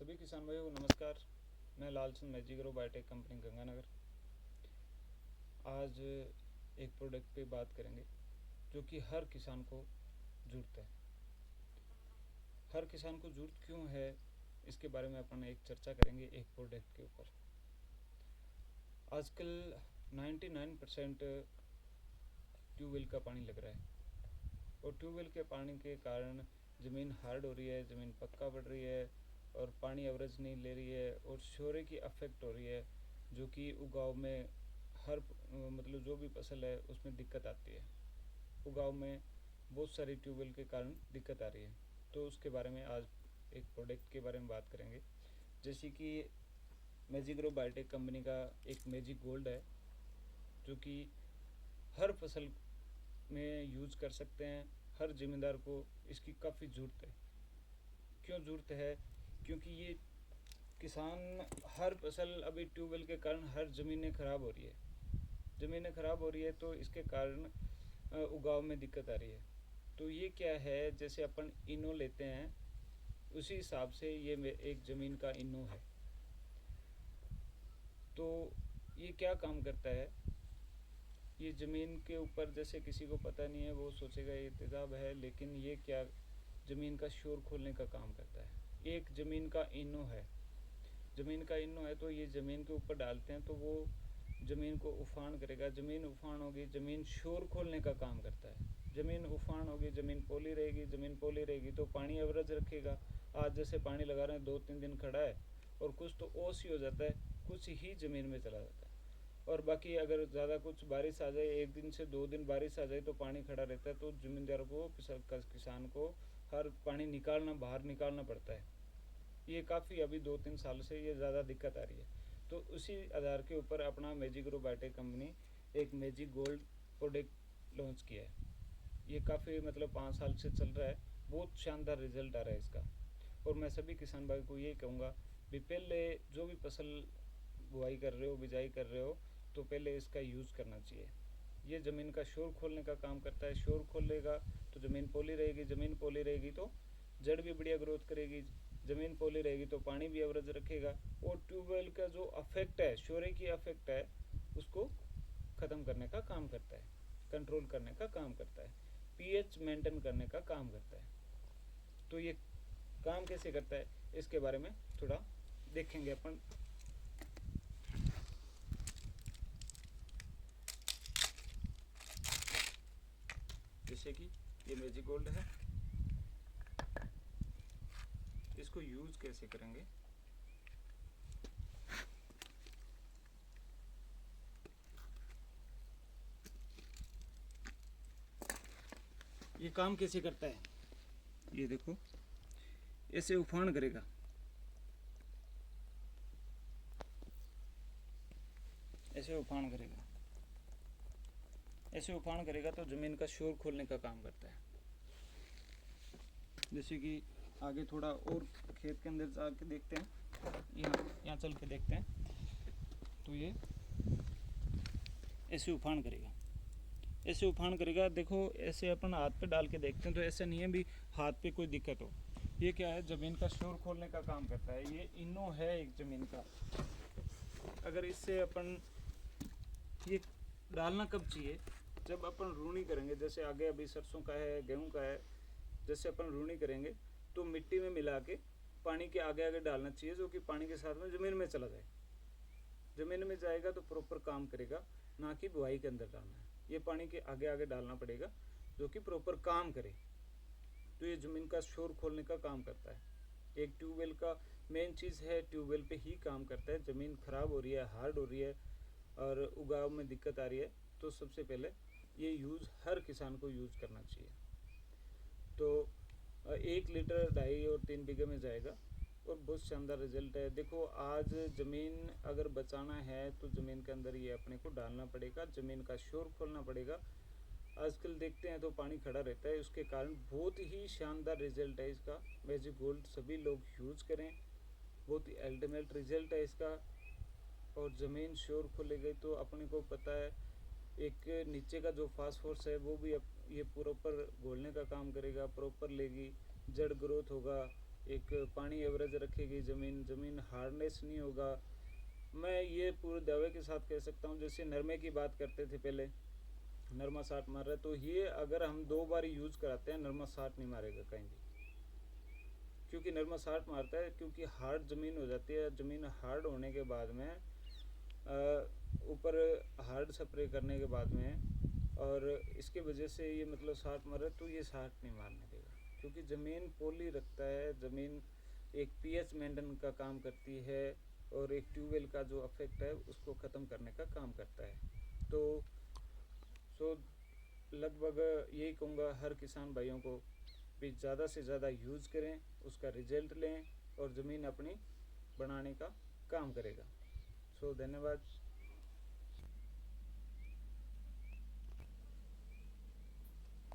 सभी किसान भाइयों को नमस्कार। मैं Lalchand magic agro biotech company Ganganagar. आज एक प्रोडक्ट पे बात करेंगे जो कि हर किसान को ज़रूरत है। हर किसान को ज़रूरत क्यों है, इसके बारे में अपन एक चर्चा करेंगे एक प्रोडक्ट के ऊपर। आजकल 99% ट्यूबवेल का पानी लग रहा है और ट्यूबवेल के पानी के कारण ज़मीन हार्ड हो रही है, ज़मीन पक्का पड़ रही है और पानी एवरेज नहीं ले रही है और शोरे की अफेक्ट हो रही है, जो कि उगाव में मतलब जो भी फसल है उसमें दिक्कत आती है। उगाव में बहुत सारी ट्यूबवेल के कारण दिक्कत आ रही है, तो उसके बारे में आज एक प्रोडक्ट के बारे में बात करेंगे। जैसे कि मैजिक एग्रो बायोटेक कंपनी का एक मैजिक गोल्ड है, जो कि हर फसल में यूज़ कर सकते हैं। हर ज़िम्मेदार को इसकी काफ़ी ज़रूरत है। क्यों ज़रूरत है? क्योंकि ये किसान हर फसल अभी ट्यूबवेल के कारण हर ज़मीनें ख़राब हो रही है। ज़मीनें ख़राब हो रही है तो इसके कारण उगाव में दिक्कत आ रही है। तो ये क्या है, जैसे अपन इनो लेते हैं उसी हिसाब से ये एक ज़मीन का इनो है। तो ये क्या काम करता है, ये ज़मीन के ऊपर, जैसे किसी को पता नहीं है वो सोचेगा ये तेज़ाब है, लेकिन ये क्या ज़मीन का शोर खोलने का काम करता है। एक ज़मीन का इनो है, ज़मीन का इनो है तो ये ज़मीन के ऊपर डालते हैं तो वो ज़मीन को उफान करेगा। ज़मीन उफान होगी, ज़मीन शोर खोलने का काम करता है। ज़मीन उफान होगी, ज़मीन पोली रहेगी, ज़मीन पोली रहेगी तो पानी एवरेज रखेगा। आज जैसे पानी लगा रहे हैं 2-3 दिन खड़ा है और कुछ तो ओस ही हो जाता है, कुछ ही ज़मीन में चला जाता है। और बाकी अगर ज़्यादा कुछ बारिश आ जाए, 1 दिन से 2 दिन बारिश आ जाए तो पानी खड़ा रहता है, तो ज़मींदार को, किसान को हर पानी निकालना, बाहर निकालना पड़ता है। ये काफ़ी अभी 2-3 साल से ये ज़्यादा दिक्कत आ रही है। तो उसी आधार के ऊपर अपना मैजिक एग्रो बायोटेक कंपनी एक मैजिक गोल्ड प्रोडक्ट लॉन्च किया है। ये काफ़ी मतलब 5 साल से चल रहा है, बहुत शानदार रिजल्ट आ रहा है इसका। और मैं सभी किसान भाई को ये कहूँगा भी पहले जो भी फसल बुआई कर रहे हो, बिजाई कर रहे हो, तो पहले इसका यूज़ करना चाहिए। ये ज़मीन का शोर खोलने का काम करता है। शोर खोलेगा तो ज़मीन पोली रहेगी, ज़मीन पोली रहेगी तो जड़ भी बढ़िया ग्रोथ करेगी, ज़मीन पोली रहेगी तो पानी भी एवरेज रखेगा। और ट्यूबवेल का जो अफेक्ट है, शोरे की अफेक्ट है, उसको ख़त्म करने का काम करता है, कंट्रोल करने का काम करता है, पीएच मेंटेन करने का काम करता है। तो ये काम कैसे करता है, इसके बारे में थोड़ा देखेंगे अपन। जैसे कि ये मैजिक गोल्ड है, इसको यूज़ कैसे करेंगे। ये काम कैसे करता है, ये देखो, ऐसे उफान करेगा, ऐसे उफान करेगा, ऐसे उफान करेगा तो ज़मीन का शोर खोलने का काम करता है। जैसे कि आगे थोड़ा और खेत के अंदर जाके देखते हैं, यहाँ चल के देखते हैं, तो ये ऐसे उफान करेगा, ऐसे उफान करेगा। देखो ऐसे अपन हाथ पे डाल के देखते हैं तो ऐसा नहीं है भी हाथ पे कोई दिक्कत हो। ये क्या है, ज़मीन का शोर खोलने का काम करता है। ये इनो है एक ज़मीन का। अगर इससे अपन ये डालना कब चाहिए, जब अपन रूनी करेंगे। जैसे आगे अभी सरसों का है, गेहूं का है, जैसे अपन रूनी करेंगे तो मिट्टी में मिला के पानी के आगे आगे डालना चाहिए, जो कि पानी के साथ में ज़मीन में चला जाए। ज़मीन में जाएगा तो प्रॉपर काम करेगा, ना कि बुआई के अंदर डालना है। ये पानी के आगे आगे डालना पड़ेगा जो कि प्रॉपर काम करे। तो ये ज़मीन का शोर खोलने का काम करता है। एक ट्यूबवेल का मेन चीज़ है, ट्यूबवेल पे ही काम करता है। ज़मीन ख़राब हो रही है, हार्ड हो रही है और उगाव में दिक्कत आ रही है, तो सबसे पहले ये यूज़ हर किसान को यूज़ करना चाहिए। तो 1 लीटर 2.5 और 3 बीघे में जाएगा और बहुत शानदार रिजल्ट है। देखो आज ज़मीन अगर बचाना है तो ज़मीन के अंदर ये अपने को डालना पड़ेगा, ज़मीन का शोर खोलना पड़ेगा। आजकल देखते हैं तो पानी खड़ा रहता है, उसके कारण बहुत ही शानदार रिजल्ट है इसका। मैजिक गोल्ड सभी लोग यूज़ करें, बहुत ही अल्टीमेट रिजल्ट है इसका। और ज़मीन शोर खोलेगी तो अपने को पता है, एक नीचे का जो फास्फोरस है वो भी ये प्रॉपर घोलने का काम करेगा, प्रॉपर लेगी, जड़ ग्रोथ होगा एक पानी एवरेज रखेगी ज़मीन हार्डनेस नहीं होगा। मैं ये पूरे दावे के साथ कह सकता हूँ, जैसे नरमे की बात करते थे पहले, नरमा साट मार रहा है, तो ये अगर हम 2 बार यूज़ कराते हैं नरमा साट नहीं मारेगा कहीं भी, क्योंकि नरमा साट मारता है क्योंकि हार्ड ज़मीन हो जाती है। ज़मीन हार्ड होने के बाद में ऊपर हार्ड स्प्रे करने के बाद में, और इसके वजह से ये मतलब साट मारे, तो ये साट नहीं मारने देगा, क्योंकि ज़मीन पोली रखता है। ज़मीन एक पीएच मेंटेन का काम करती है, और एक ट्यूबवेल का जो इफेक्ट है उसको ख़त्म करने का काम करता है। तो सो लगभग यही कहूँगा हर किसान भाइयों को भी ज़्यादा से ज़्यादा यूज़ करें, उसका रिजल्ट लें और ज़मीन अपनी बनाने का काम करेगा। सो धन्यवाद।